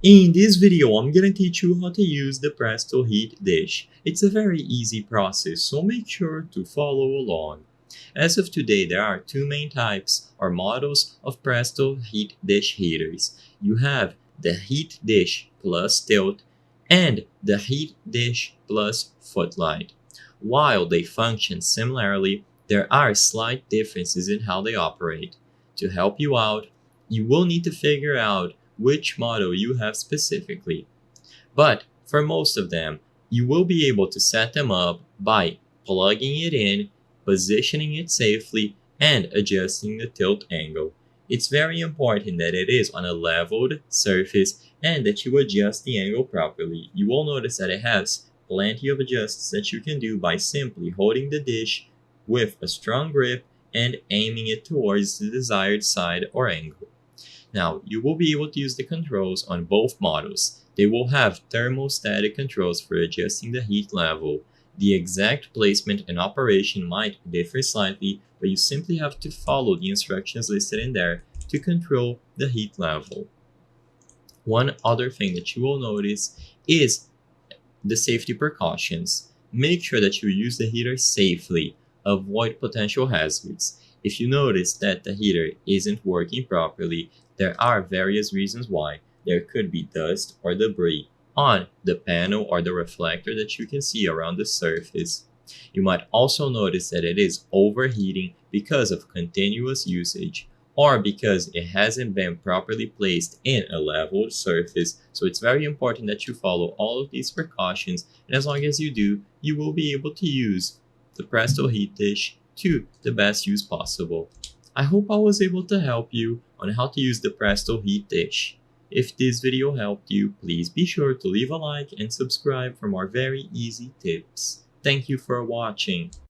In this video, I'm gonna teach you how to use the Presto Heat Dish. It's a very easy process, so make sure to follow along. As of today, there are two main types or models of Presto Heat Dish heaters. You have the Heat Dish Plus Tilt and the Heat Dish Plus Footlight. While they function similarly, there are slight differences in how they operate. To help you out, you will need to figure out which model you have specifically. But for most of them, you will be able to set them up by plugging it in, positioning it safely, and adjusting the tilt angle. It's very important that it is on a leveled surface and that you adjust the angle properly. You will notice that it has plenty of adjusts that you can do by simply holding the dish with a strong grip and aiming it towards the desired side or angle. Now, you will be able to use the controls on both models. They will have thermostatic controls for adjusting the heat level. The exact placement and operation might differ slightly, but you simply have to follow the instructions listed in there to control the heat level. One other thing that you will notice is the safety precautions. Make sure that you use the heater safely. Avoid potential hazards. If you notice that the heater isn't working properly, there are various reasons why. There could be dust or debris on the panel or the reflector that you can see around the surface. You might also notice that it is overheating because of continuous usage or because it hasn't been properly placed in a leveled surface. So it's very important that you follow all of these precautions, and as long as you do, you will be able to use the Presto Heat Dish to the best use possible. I hope I was able to help you on how to use the Presto Heat Dish. If this video helped you, please be sure to leave a like and subscribe for more very easy tips. Thank you for watching.